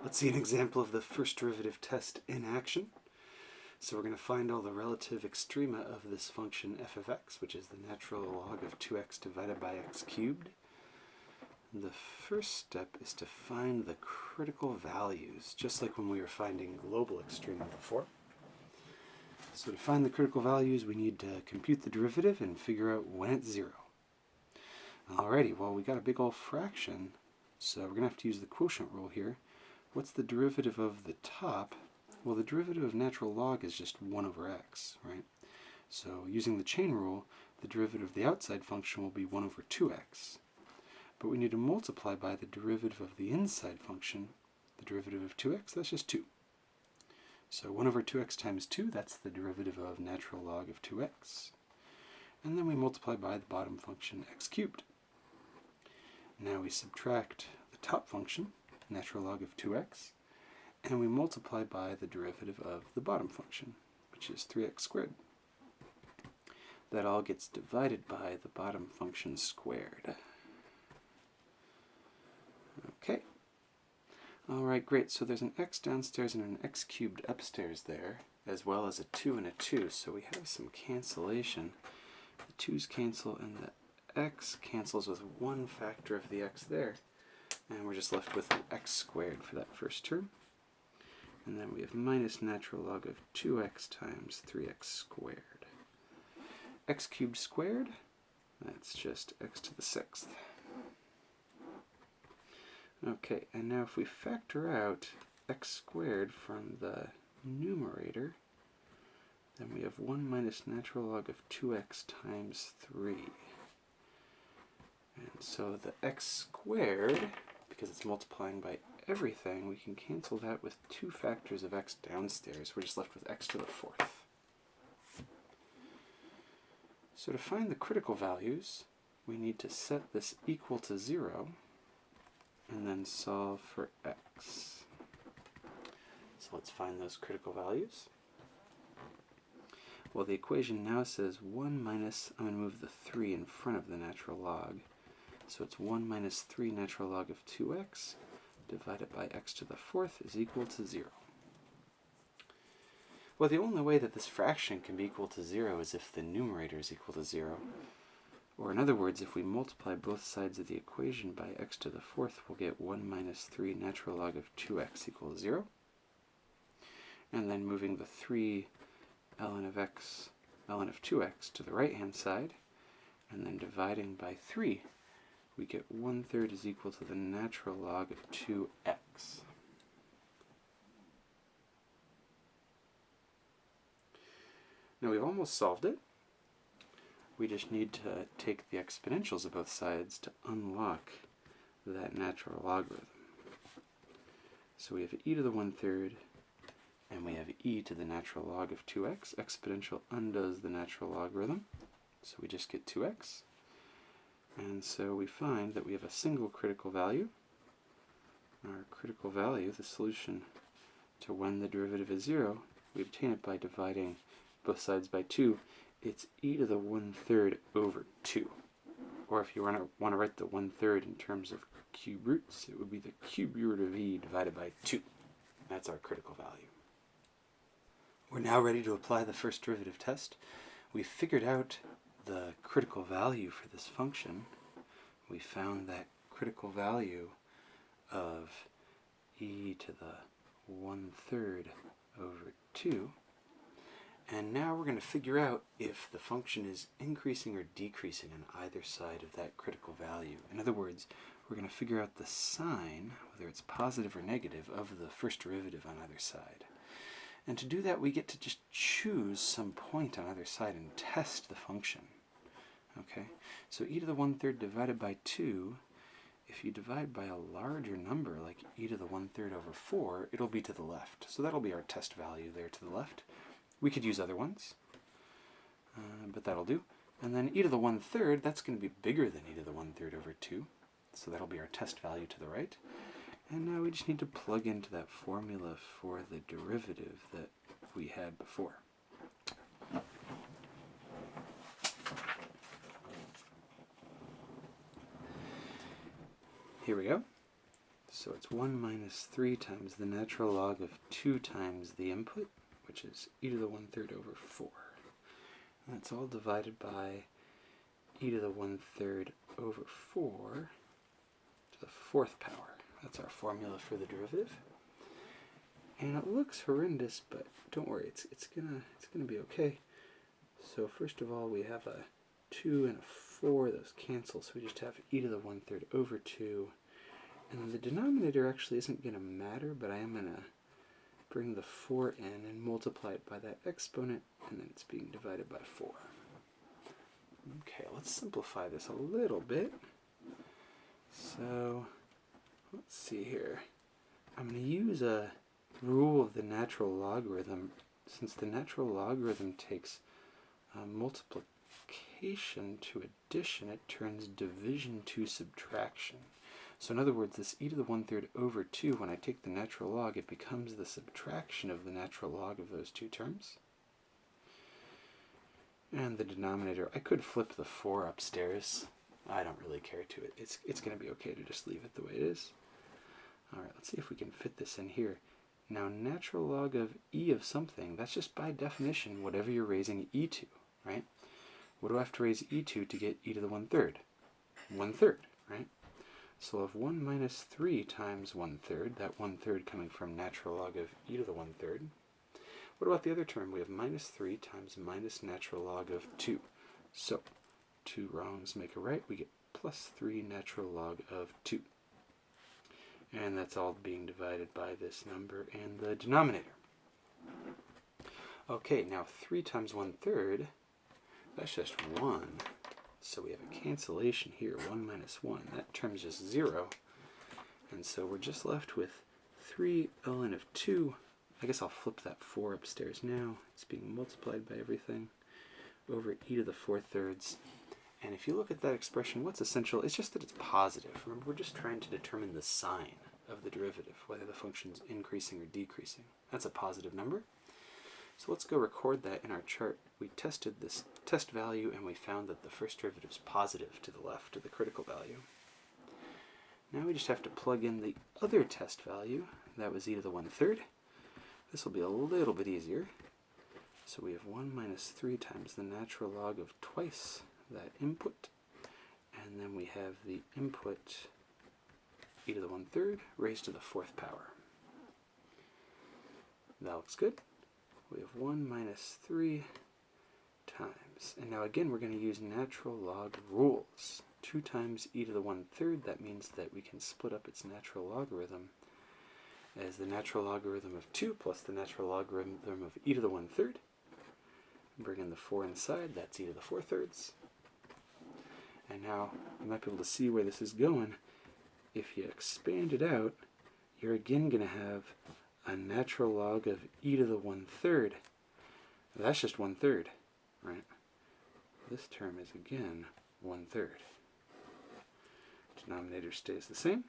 Let's see an example of the first derivative test in action. So we're going to find all the relative extrema of this function f of x, which is the natural log of 2x divided by x cubed. The first step is to find the critical values, just like when we were finding global extrema before. So to find the critical values, we need to compute the derivative and figure out when it's 0. Alrighty, well we got a big old fraction, so we're going to have to use the quotient rule here. What's the derivative of the top? Well, the derivative of natural log is just 1 over x, right? So using the chain rule, the derivative of the outside function will be 1 over 2x. But we need to multiply by the derivative of the inside function. The derivative of 2x, that's just 2. So 1 over 2x times 2, that's the derivative of natural log of 2x. And then we multiply by the bottom function, x cubed. Now we subtract the top function, natural log of 2x, and we multiply by the derivative of the bottom function, which is 3x squared. That all gets divided by the bottom function squared. Okay. Alright, great. So there's an x downstairs and an x cubed upstairs there, as well as a 2 and a 2, so we have some cancellation. The 2's cancel and the x cancels with one factor of the x there. And we're just left with x squared for that first term. And then we have minus natural log of 2x times 3x squared. X cubed squared, that's just x to the 6th. Okay, and now if we factor out x squared from the numerator, then we have 1 minus natural log of 2x times 3. And so the x squared, because it's multiplying by everything, we can cancel that with 2 factors of x downstairs. We're just left with x to the 4th. So to find the critical values, we need to set this equal to 0 and then solve for x. So let's find those critical values. Well, the equation now says 1 minus, I'm going to move the 3 in front of the natural log. So it's 1 minus 3 natural log of 2x divided by x to the 4th is equal to 0. Well, the only way that this fraction can be equal to 0 is if the numerator is equal to 0. Or in other words, if we multiply both sides of the equation by x to the 4th, we'll get 1 minus 3 natural log of 2x equals 0. And then moving the 3 ln of x, ln of 2x to the right-hand side, and then dividing by 3, we get 1/3 is equal to the natural log of 2x. Now we've almost solved it. We just need to take the exponentials of both sides to unlock that natural logarithm. So we have e to the 1/3, and we have e to the natural log of 2x. Exponential undoes the natural logarithm, so we just get 2x. And so we find that we have a single critical value. Our critical value, the solution to when the derivative is 0, we obtain it by dividing both sides by 2. It's e to the 1/3 over 2. Or if you want to write the 1/3 in terms of cube roots, it would be the cube root of e divided by 2. That's our critical value. We're now ready to apply the first derivative test. We figured out the critical value for this function. We found that critical value of e to the 1/3 over 2. And now we're going to figure out if the function is increasing or decreasing on either side of that critical value. In other words, we're going to figure out the sign, whether it's positive or negative, of the first derivative on either side. And to do that, we get to just choose some point on either side and test the function. Okay, so e to the 1/3 divided by 2, if you divide by a larger number, like e to the 1/3 over 4, it'll be to the left. So that'll be our test value there to the left. We could use other ones, but that'll do. And then e to the 1/3, that's going to be bigger than e to the 1/3 over 2. So that'll be our test value to the right. And now we just need to plug into that formula for the derivative that we had before. Here we go. So it's 1 minus 3 times the natural log of 2 times the input, which is e to the 1/3 over 4. And that's all divided by e to the 1/3 over 4 to the 4th power. That's our formula for the derivative. And it looks horrendous, but don't worry, it's gonna be okay. So first of all, we have a 2 and a 4, those cancel, so we just have e to the 1/3 over 2. And then the denominator actually isn't going to matter, but I am going to bring the 4 in and multiply it by that exponent, and then it's being divided by 4. Okay, let's simplify this a little bit. So, let's see here. I'm going to use a rule of the natural logarithm. Since the natural logarithm takes multiplication to addition, it turns division to subtraction. So in other words, this e to the 1/3 over 2, when I take the natural log, it becomes the subtraction of the natural log of those two terms. And the denominator, I could flip the 4 upstairs. I don't really care to it. It's going to be okay to just leave it the way it is. Alright, let's see if we can fit this in here. Now, natural log of e of something, that's just by definition whatever you're raising e to, right? What do I have to raise e to get e to the 1/3? 1/3, right? So we'll have 1 minus 3 times 1/3, that 1/3 coming from natural log of e to the 1/3. What about the other term? We have minus 3 times minus natural log of 2. So, 2 wrongs make a right. We get plus 3 natural log of 2. And that's all being divided by this number and the denominator. Okay, now 3 times 1/3, that's just 1. So we have a cancellation here, 1 minus 1. That term's just 0. And so we're just left with 3 ln of 2. I guess I'll flip that 4 upstairs now. It's being multiplied by everything over e to the 4/3. And if you look at that expression, what's essential? It's just that it's positive. Remember, we're just trying to determine the sign of the derivative, whether the function's increasing or decreasing. That's a positive number. So let's go record that in our chart. We tested this test value and we found that the first derivative is positive to the left of the critical value. Now we just have to plug in the other test value. That was e to the 1/3. This will be a little bit easier. So we have 1 minus 3 times the natural log of twice that input. And then we have the input e to the 1/3 raised to the 4th power. That looks good. We have 1 minus 3 times. And now again, we're going to use natural log rules. 2 times e to the 1/3, that means that we can split up its natural logarithm as the natural logarithm of 2 plus the natural logarithm of e to the 1/3. Bring in the 4 inside, that's e to the 4/3. And now you might be able to see where this is going. If you expand it out, you're again going to have a natural log of e to the 1/3. That's just 1/3, right? This term is again 1/3. Denominator stays the same.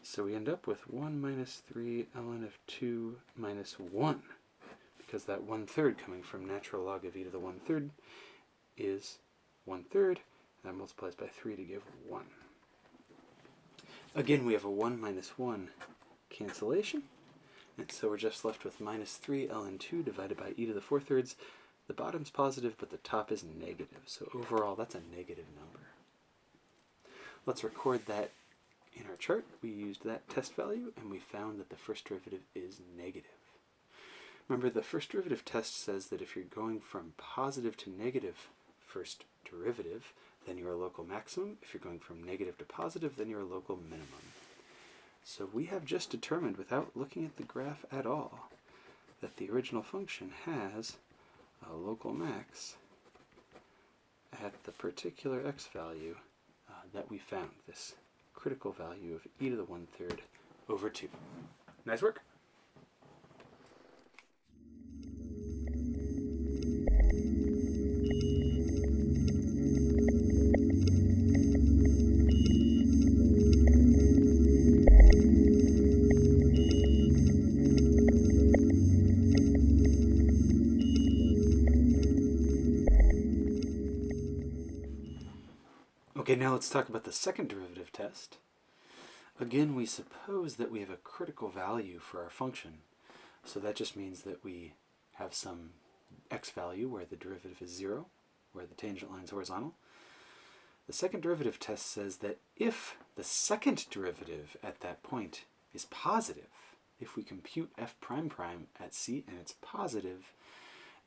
So we end up with 1 minus 3 ln of 2 minus 1. Because that 1/3 coming from natural log of e to the 1/3 is 1/3. That multiplies by 3 to give 1. Again, we have a 1 minus 1 cancellation. And so we're just left with minus 3 ln 2 divided by e to the 4/3. The bottom's positive, but the top is negative. So overall, that's a negative number. Let's record that in our chart. We used that test value, and we found that the first derivative is negative. Remember, the first derivative test says that if you're going from positive to negative first derivative, then you're a local maximum. If you're going from negative to positive, then you're a local minimum. So we have just determined, without looking at the graph at all, that the original function has a local max at the particular x value that we found, this critical value of e to the 1/3 over 2. Nice work! Okay, now let's talk about the second derivative test. again, we suppose that we have a critical value for our function. So that just means that we have some x value where the derivative is 0, where the tangent line is horizontal. The second derivative test says that if the second derivative at that point is positive, if we compute f prime prime at c and it's positive,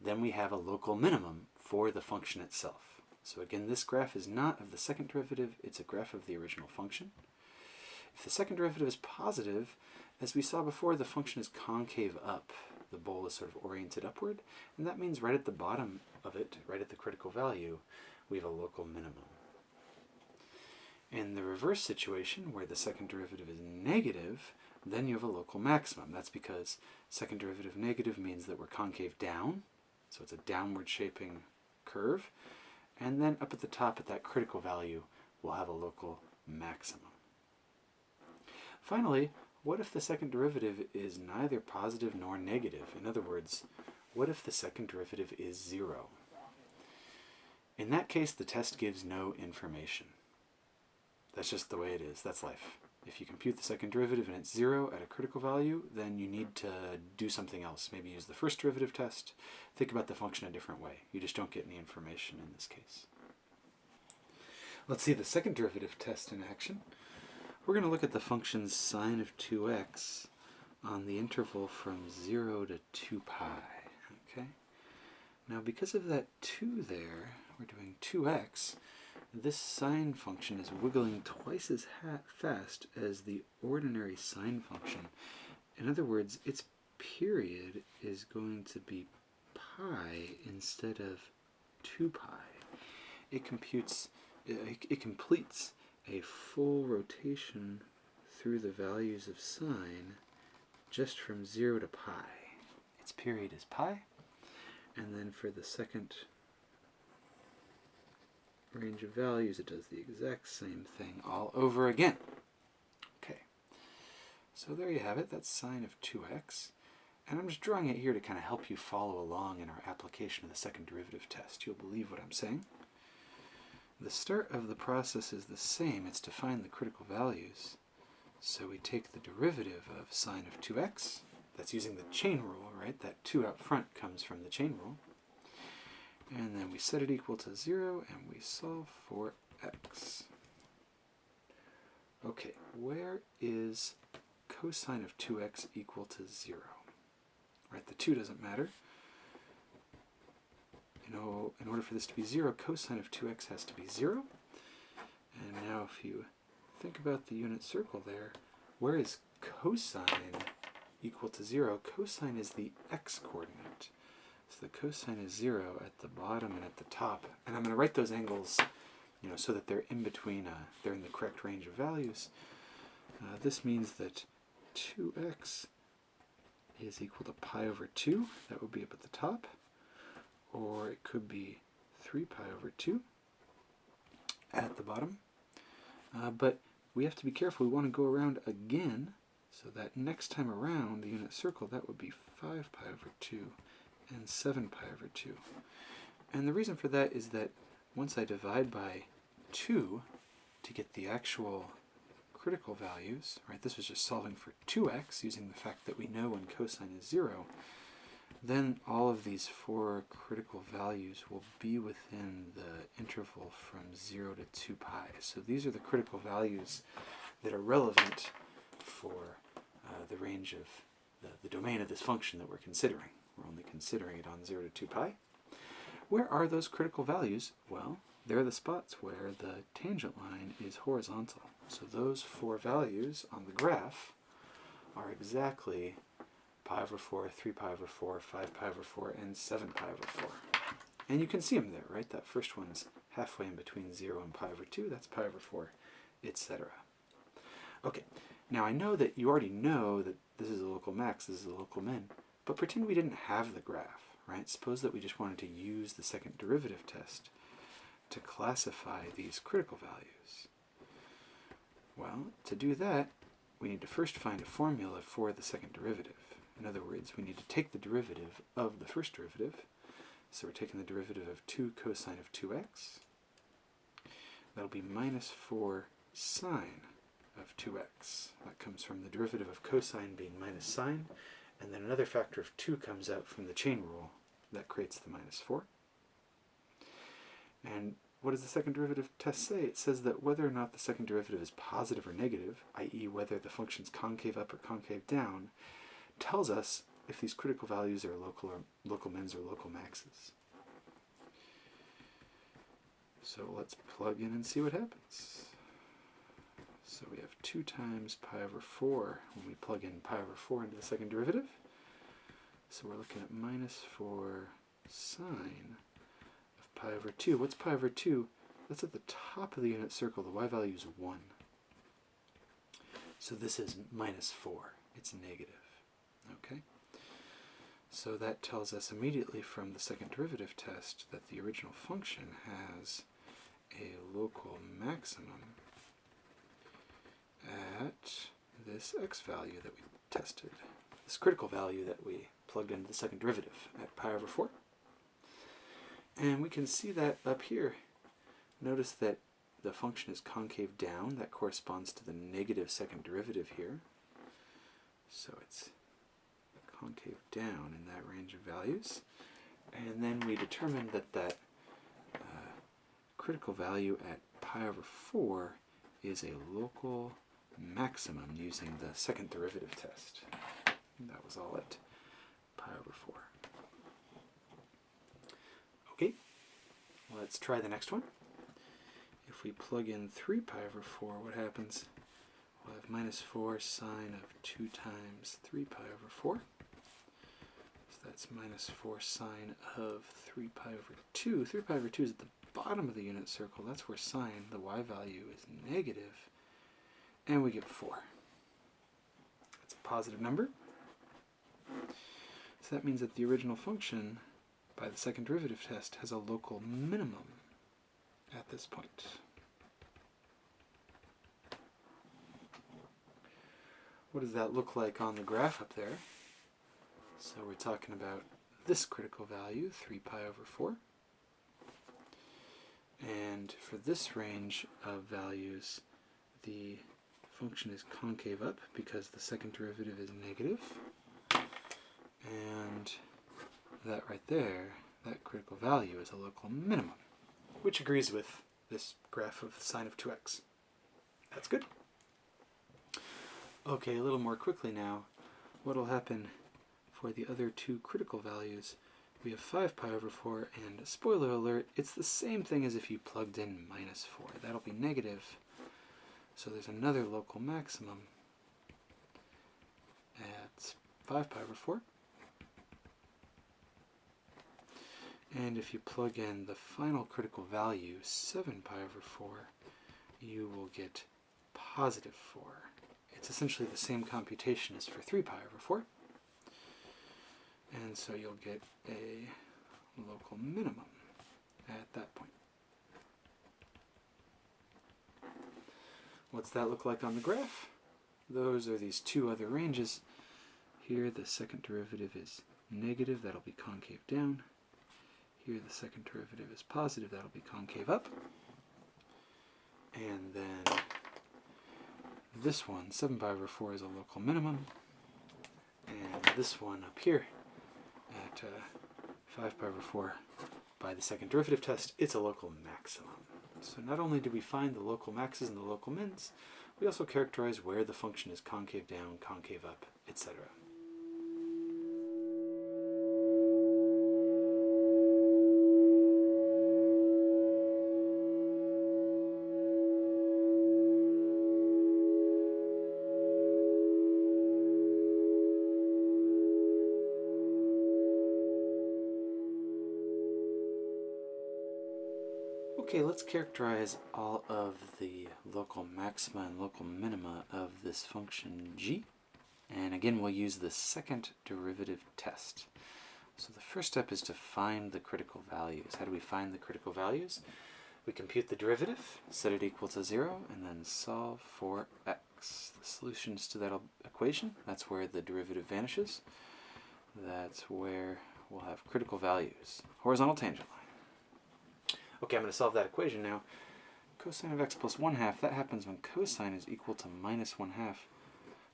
then we have a local minimum for the function itself. So again, this graph is not of the second derivative, it's a graph of the original function. If the second derivative is positive, as we saw before, the function is concave up. The bowl is sort of oriented upward, and that means right at the bottom of it, right at the critical value, we have a local minimum. In the reverse situation, where the second derivative is negative, then you have a local maximum. That's because second derivative negative means that we're concave down, so it's a downward shaping curve, and then up at the top at that critical value, we'll have a local maximum. Finally, what if the second derivative is neither positive nor negative? In other words, what if the second derivative is 0? In that case, the test gives no information. That's just the way it is. That's life. If you compute the second derivative and it's 0 at a critical value, then you need to do something else. Maybe use the first derivative test. Think about the function a different way. You just don't get any information in this case. Let's see the second derivative test in action. We're going to look at the function sine of 2x on the interval from 0 to 2 pi. Okay? Now because of that 2 there, we're doing 2x. This sine function is wiggling twice as fast as the ordinary sine function. In other words, its period is going to be pi instead of 2 pi. It completes a full rotation through the values of sine just from 0 to pi. Its period is pi, and then for the second range of values it does the exact same thing all over again. Okay, so there you have it. That's sine of 2x, and I'm just drawing it here to kind of help you follow along in our application of the second derivative test. You'll believe what I'm saying. The start of the process is the same. It's to find the critical values. So we take the derivative of sine of 2x. That's using the chain rule, right? That 2 out front comes from the chain rule. And then we set it equal to 0, and we solve for x. Okay, where is cosine of 2x equal to 0? Right, the 2 doesn't matter. In order for this to be 0, cosine of 2x has to be 0. And now if you think about the unit circle there, where is cosine equal to 0? Cosine is the x-coordinate. So the cosine is 0 at the bottom and at the top. And I'm going to write those angles so that they're in between, they're in the correct range of values. This means that 2x is equal to pi over 2. That would be up at the top. Or it could be 3 pi over 2 at the bottom. But we have to be careful. We want to go around again, so that next time around the unit circle, that would be 5 pi over 2 and 7 pi over 2. And the reason for that is that once I divide by 2 to get the actual critical values, right, this was just solving for 2x using the fact that we know when cosine is 0, then all of these 4 critical values will be within the interval from 0 to 2 pi. So these are the critical values that are relevant for the range of the domain of this function that we're considering. We're only considering it on 0 to 2 pi. Where are those critical values? Well, they're the spots where the tangent line is horizontal. So those 4 values on the graph are exactly pi over 4, 3 pi over 4, 5 pi over 4, and 7 pi over 4. And you can see them there, right? That first one's halfway in between 0 and pi over 2. That's pi over 4, etc. Okay, now I know that you already know that this is a local max, this is a local min, but pretend we didn't have the graph, right? Suppose that we just wanted to use the second derivative test to classify these critical values. Well, to do that, we need to first find a formula for the second derivative. In other words, we need to take the derivative of the first derivative. So we're taking the derivative of 2 cosine of 2x. That'll be minus 4 sine of 2x. That comes from the derivative of cosine being minus sine, and then another factor of 2 comes out from the chain rule. That creates the minus 4. And what does the second derivative test say? It says that whether or not the second derivative is positive or negative, i.e. whether the function's concave up or concave down, tells us if these critical values are local mins or local maxes. So let's plug in and see what happens. So we have 2 times pi over 4 when we plug in pi over 4 into the second derivative. So we're looking at minus 4 sine of pi over 2. What's pi over 2? That's at the top of the unit circle. The y value is 1. So this is minus 4. It's negative. Okay? So that tells us immediately from the second derivative test that the original function has a local maximum at this x value that we tested, this critical value that we plugged into the second derivative at pi over 4. And we can see that up here. Notice that the function is concave down. That corresponds to the negative second derivative here. So it's concave down in that range of values. And then we determined that that critical value at pi over 4 is a local maximum using the second derivative test. And that was all at pi over 4. Okay, let's try the next one. If we plug in 3 pi over 4, what happens? We'll have minus 4 sine of 2 times 3 pi over 4. So that's minus 4 sine of 3 pi over 2. 3 pi over 2 is at the bottom of the unit circle. That's where sine, the y value, is negative. And we get 4. That's a positive number. So that means that the original function, by the second derivative test, has a local minimum at this point. What does that look like on the graph up there? So we're talking about this critical value, 3 pi over 4. And for this range of values, the function is concave up because the second derivative is negative. And that right there, that critical value is a local minimum, which agrees with this graph of sine of 2x. That's good. Okay, a little more quickly now. What will happen for the other 2 critical values? We have 5 pi over 4, and spoiler alert, it's the same thing as if you plugged in minus 4. That'll be negative. So there's another local maximum at 5 pi over 4. And if you plug in the final critical value, 7 pi over 4, you will get positive 4. It's essentially the same computation as for 3 pi over 4. And so you'll get a local minimum at that point. What's that look like on the graph? Those are these 2 other ranges. Here the second derivative is negative, that'll be concave down. Here the second derivative is positive, that'll be concave up. And then this one, 7 pi over 4, is a local minimum. And this one up here at 5 pi over 4, by the second derivative test, it's a local maximum. So not only do we find the local maxes and the local mins, we also characterize where the function is concave down, concave up, etc. Okay, let's characterize all of the local maxima and local minima of this function g. And again, we'll use the second derivative test. So the first step is to find the critical values. How do we find the critical values? We compute the derivative, set it equal to 0, and then solve for x. The solutions to that equation, that's where the derivative vanishes. That's where we'll have critical values. Horizontal tangent line. Okay, I'm going to solve that equation now. cosine of x plus 1/2, that happens when cosine is equal to minus 1/2.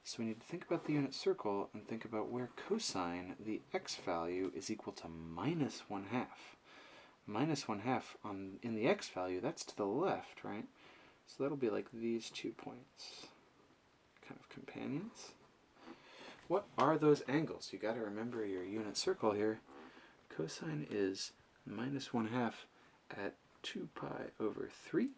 So we need to think about the unit circle and think about where cosine, the x value, is equal to minus 1/2. Minus 1/2 in the x value, that's to the left, right? So that'll be like these 2 points, kind of companions. What are those angles? You got to remember your unit circle here. Cosine is minus 1/2 at 2 pi over 3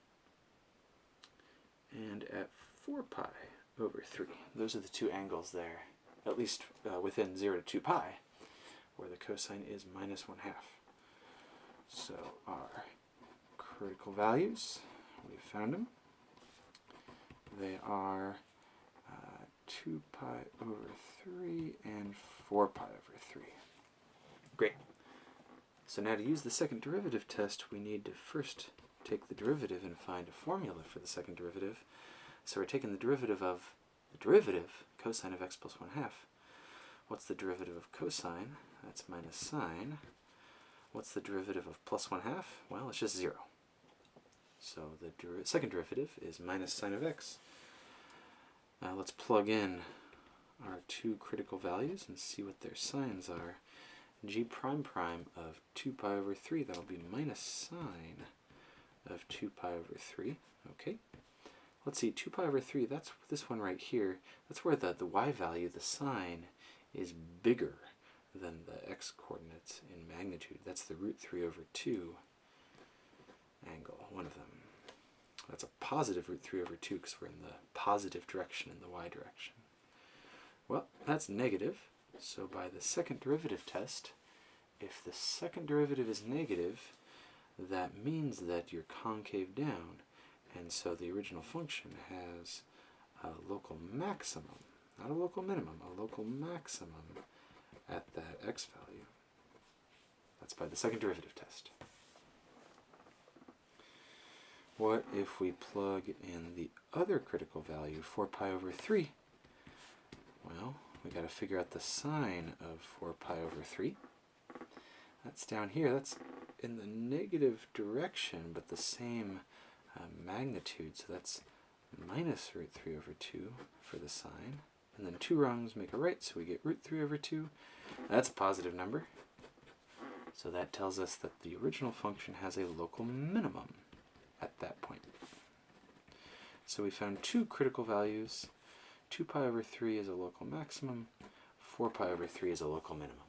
and at 4 pi over 3. Those are the two angles there, at least within 0 to 2 pi, where the cosine is minus 1/2. So our critical values, we've found them. They are 2 pi over 3 and 4 pi over 3. Great. So now to use the second derivative test, we need to first take the derivative and find a formula for the second derivative. So we're taking the derivative of the derivative, cosine of x plus 1/2. What's the derivative of cosine? That's minus sine. What's the derivative of plus 1/2? Well, it's just 0. So the second derivative is minus sine of x. Now let's plug in our two critical values and see what their signs are. G prime prime of 2 pi over 3, that'll be minus sine of 2 pi over 3. Okay. Let's see, 2 pi over 3, that's this one right here. That's where the y value, the sign, is bigger than the x coordinates in magnitude. That's the root 3 over 2 angle, one of them. That's a positive root 3 over 2 because we're in the positive direction in the y direction. Well, that's negative, so by the second derivative test, if the second derivative is negative, that means that you're concave down, and so the original function has a local maximum, not a local minimum, a local maximum at that x value. That's by the second derivative test. What if we plug in the other critical value, 4 pi over 3? Well, we got to figure out the sign of 4 pi over 3. That's down here. That's in the negative direction, but the same magnitude. So that's minus root 3 over 2 for the sign. And then two rungs make a right, so we get root 3 over 2. That's a positive number. So that tells us that the original function has a local minimum at that point. So we found two critical values. 2 pi over 3 is a local maximum. 4 pi over 3 is a local minimum.